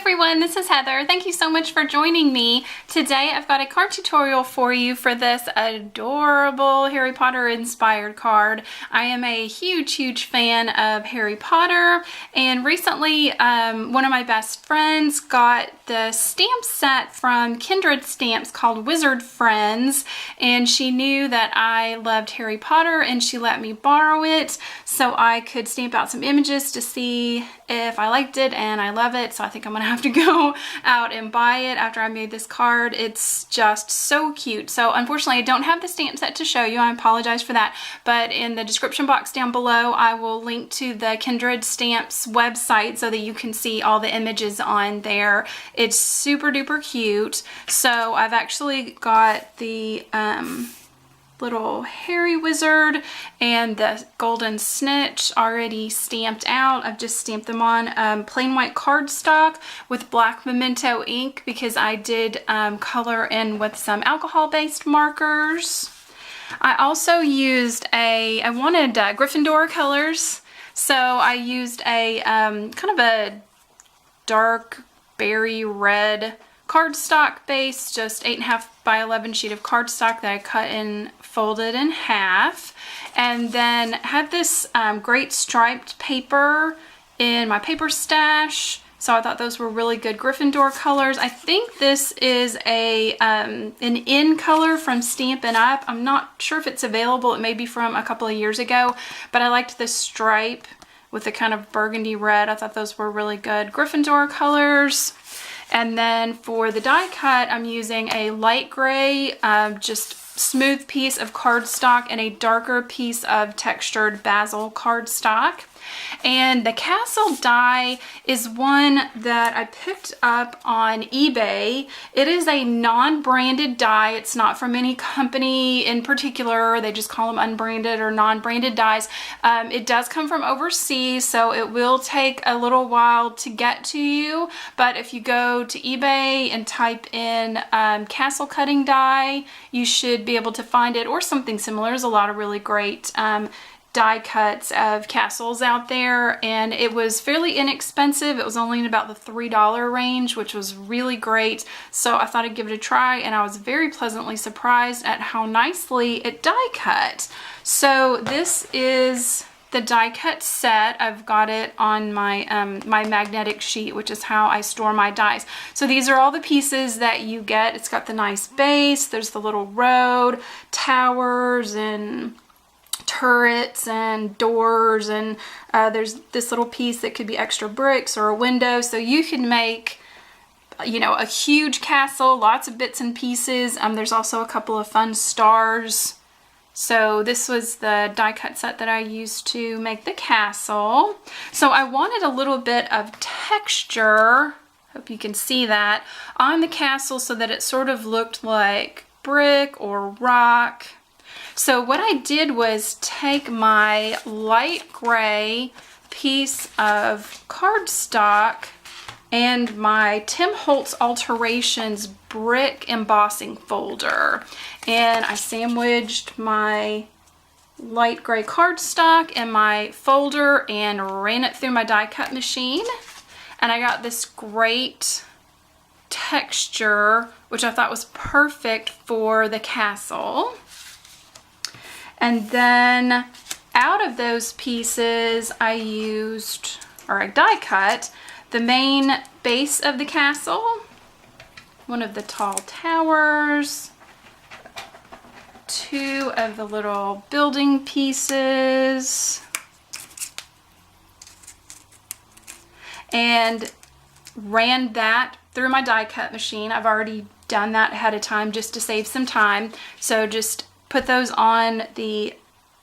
everyone, this is Heather. Thank you so much for joining me. Today I've got a card tutorial for you for this adorable Harry Potter inspired card. I am a huge fan of Harry Potter, and recently one of my best friends got the stamp set from Kindred Stamps called Wizard Friends, and she knew that I loved Harry Potter and she let me borrow it so I could stamp out some images to see if I liked it, and I love it, so I think I'm gonna have to go out and buy it after I made this card. It's just so cute. So unfortunately I don't have the stamp set to show you. I apologize for that, but in the description box down below I will link to the Kindred Stamps website so that you can see all the images on there. It's super duper cute. So I've actually got the little Harry Wizard and the Golden Snitch already stamped out. I've just stamped them on plain white cardstock with black Memento ink because I did color in with some alcohol-based markers. I also used I wanted Gryffindor colors, so I used a kind of a dark berry red cardstock base, just 8.5 by 11 sheet of cardstock that I cut and folded in half, and then had this great striped paper in my paper stash, so I thought those were really good Gryffindor colors. I think this is an in color from Stampin' Up. I'm not sure if it's available. It may be from a couple of years ago, but I liked this stripe with the kind of burgundy red. I thought those were really good Gryffindor colors. And then for the die cut, I'm using a light gray, just smooth piece of cardstock and a darker piece of textured basil cardstock. And the castle die is one that I picked up on eBay. It is a non-branded die. It's not from any company in particular. They just call them unbranded or non-branded dies. It does come from overseas, so it will take a little while to get to you. But if you go to eBay and type in castle cutting die, you should be able to find it, or something similar. There's a lot of really great die cuts of castles out there, and it was fairly inexpensive. It was only in about the $3 range, which was really great. So I thought I'd give it a try, and I was very pleasantly surprised at how nicely it die cut. So this is the die cut set. I've got it on my my magnetic sheet, which is how I store my dies. So these are all the pieces that you get. It's got the nice base, there's the little road, towers, and turrets and doors, and there's this little piece that could be extra bricks or a window, so you can make, you know, a huge castle, lots of bits and pieces. There's also a couple of fun stars. So this was the die cut set that I used to make the castle. So I wanted a little bit of texture, hope you can see that, on the castle so that it sort of looked like brick or rock. So what I did was take my light gray piece of cardstock and my Tim Holtz Alterations brick embossing folder, and I sandwiched my light gray cardstock in my folder and ran it through my die cut machine, and I got this great texture which I thought was perfect for the castle. And then out of those pieces I used, or I die cut, the main base of the castle, one of the tall towers, two of the little building pieces, and ran that through my die cut machine. I've already done that ahead of time just to save some time. So just put those on the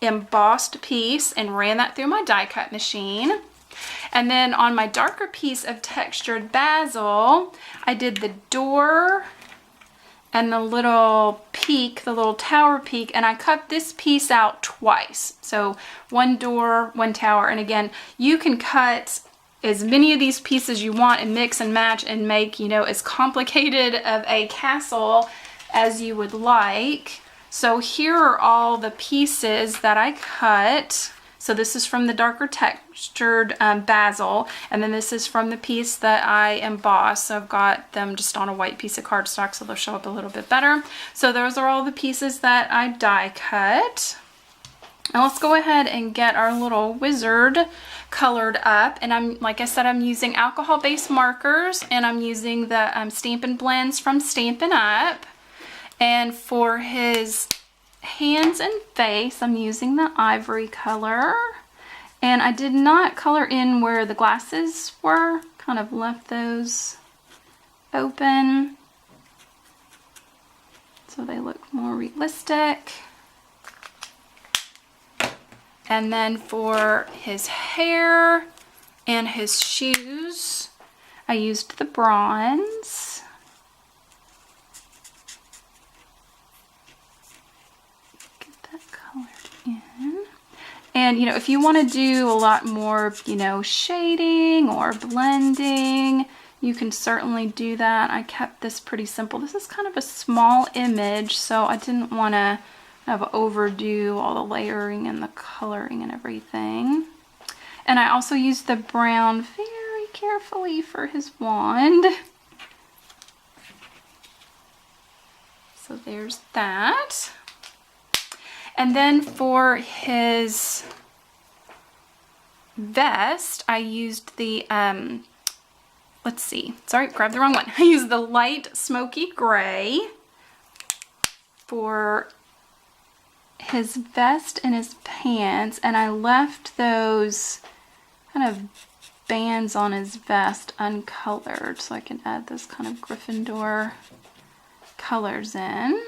embossed piece and ran that through my die cut machine. And then on my darker piece of textured basil, I did the door and the little peak, the little tower peak, and I cut this piece out twice. So one door, one tower, and again, you can cut as many of these pieces you want and mix and match and make, you know, as complicated of a castle as you would like. So here are all the pieces that I cut. So this is from the darker textured basil, and then this is from the piece that I embossed. So I've got them just on a white piece of cardstock, so they'll show up a little bit better. So those are all the pieces that I die cut. Now let's go ahead and get our little wizard colored up. And like I said, I'm using alcohol-based markers, and I'm using the Stampin' Blends from Stampin' Up. And for his hands and face, I'm using the ivory color. And I did not color in where the glasses were, kind of left those open so they look more realistic. And then for his hair and his shoes, I used the bronze. And, you know, if you want to do a lot more, you know, shading or blending, you can certainly do that. I kept this pretty simple. This is kind of a small image, so I didn't want to overdo all the layering and the coloring and everything. And I also used the brown very carefully for his wand. So there's that. And then for his vest, I used the, let's see, sorry, grabbed the wrong one. I used the light smoky gray for his vest and his pants, and I left those kind of bands on his vest uncolored so I can add those kind of Gryffindor colors in.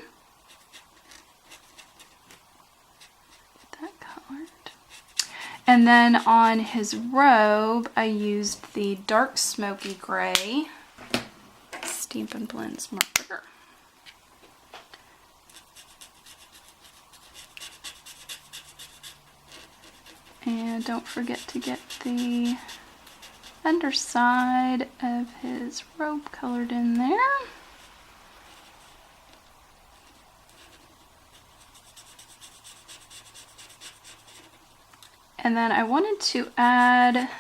And then on his robe, I used the dark smoky gray Stampin' Blends marker. And don't forget to get the underside of his robe colored in there. And then I wanted to add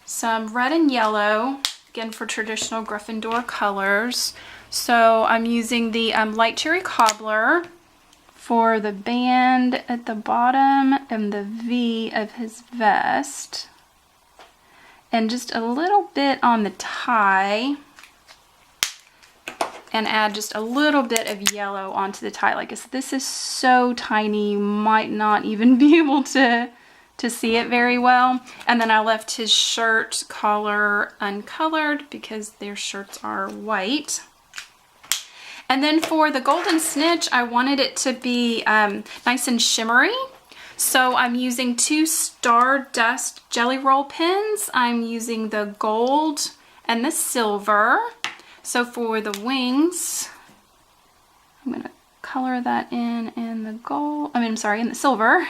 some red and yellow, again for traditional Gryffindor colors. So I'm using the light cherry cobbler for the band at the bottom and the V of his vest. And just a little bit on the tie. And add just a little bit of yellow onto the tie. Like I said, this is so tiny, you might not even be able to see it very well. And then I left his shirt collar uncolored because their shirts are white. And then for the golden snitch, I wanted it to be nice and shimmery. So I'm using 2 Stardust Jelly Roll pens. I'm using the gold and the silver. So for the wings, I'm gonna color that in the gold, in the silver.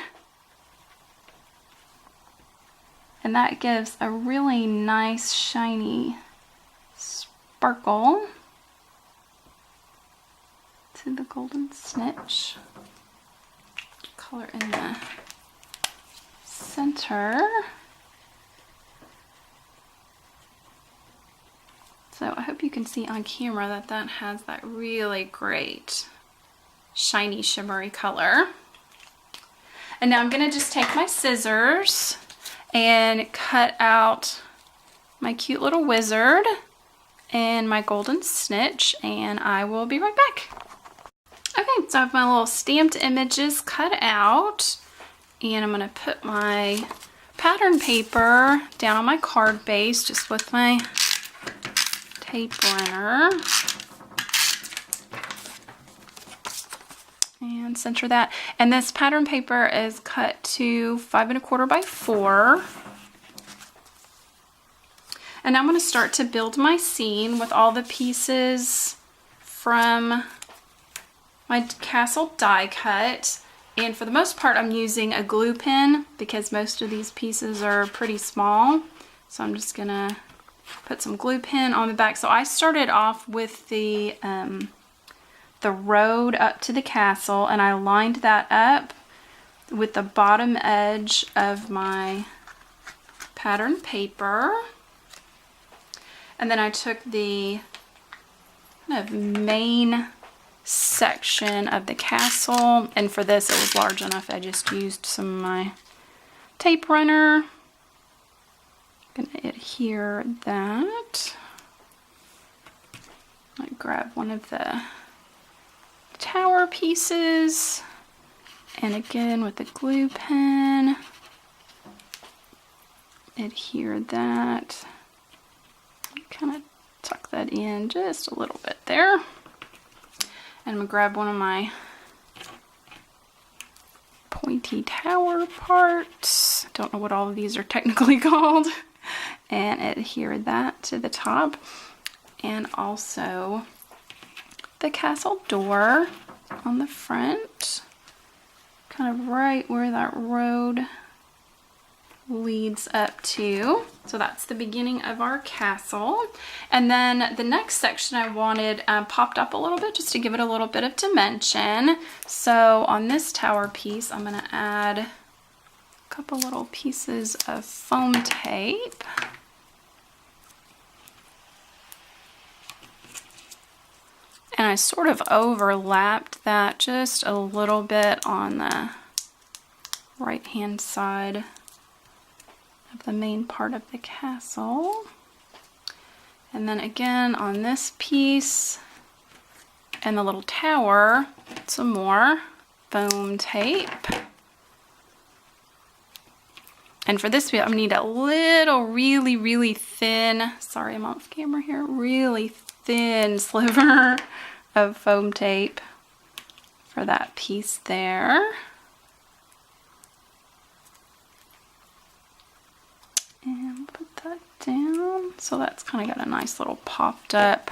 And that gives a really nice shiny sparkle to the golden snitch. Color in the center. So I hope you can see on camera that that has that really great shiny shimmery color. And now I'm going to just take my scissors and cut out my cute little wizard and my golden snitch, and I will be right back. Okay, so I have my little stamped images cut out, and I'm going to put my pattern paper down on my card base just with my tape runner and center that. And this pattern paper is cut to 5 1/4 by 4. And now I'm going to start to build my scene with all the pieces from my castle die cut. And for the most part, I'm using a glue pen because most of these pieces are pretty small. So I'm just going to put some glue pen on the back. So I started off with the road up to the castle, and I lined that up with the bottom edge of my pattern paper. And then I took the kind of main section of the castle, and for this it was large enough I just used some of my tape runner. I'm gonna adhere that. I grab one of the tower pieces, and again with the glue pen, adhere that. Kind of tuck that in just a little bit there. And I'm gonna grab one of my pointy tower parts. Don't know what all of these are technically called. And adhere that to the top. And also the castle door on the front. Kind of right where that road leads up to. So that's the beginning of our castle. And then the next section I wanted popped up a little bit just to give it a little bit of dimension. So on this tower piece, I'm going to add a couple little pieces of foam tape. And I sort of overlapped that just a little bit on the right hand side of the main part of the castle. And then again on this piece and the little tower, some more foam tape. And for this, I need a little really thin, sorry I'm off camera here, really thin sliver of foam tape for that piece there. And put that down. So that's kind of got a nice little popped up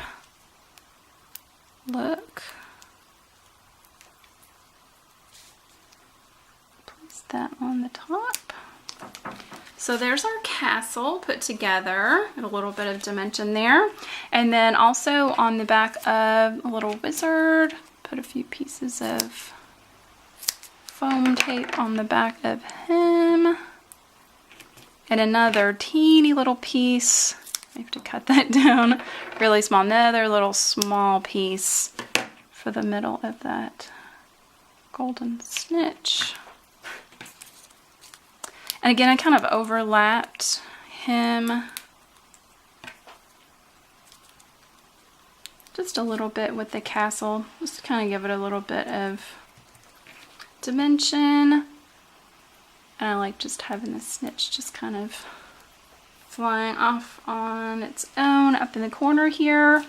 look. Place that on the top. So there's our castle put together, and a little bit of dimension there. And then also on the back of a little wizard, put a few pieces of foam tape on the back of him. And another teeny little piece, I have to cut that down really small, another little small piece for the middle of that golden snitch. And again, I kind of overlapped him just a little bit with the castle, just to kind of give it a little bit of dimension. And I like just having the snitch just kind of flying off on its own up in the corner here.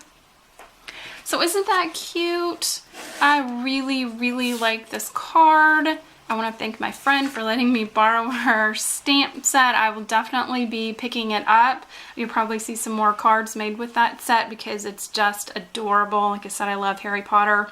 So isn't that cute? I really like this card. I want to thank my friend for letting me borrow her stamp set. I will definitely be picking it up. You'll probably see some more cards made with that set because it's just adorable. Like I said, I love Harry Potter.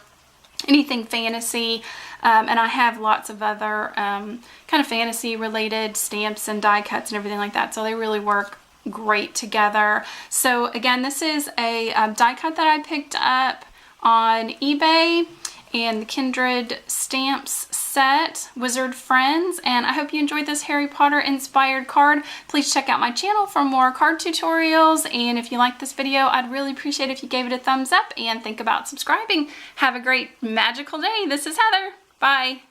Anything fantasy, and I have lots of other kind of fantasy related stamps and die cuts and everything like that, so they really work great together. So again, this is a die cut that I picked up on eBay, and the Kindred Stamps set, Wizard Friends, and I hope you enjoyed this Harry Potter inspired card. Please check out my channel for more card tutorials, and if you liked this video, I'd really appreciate if you gave it a thumbs up and think about subscribing. Have a great magical day. This is Heather. Bye.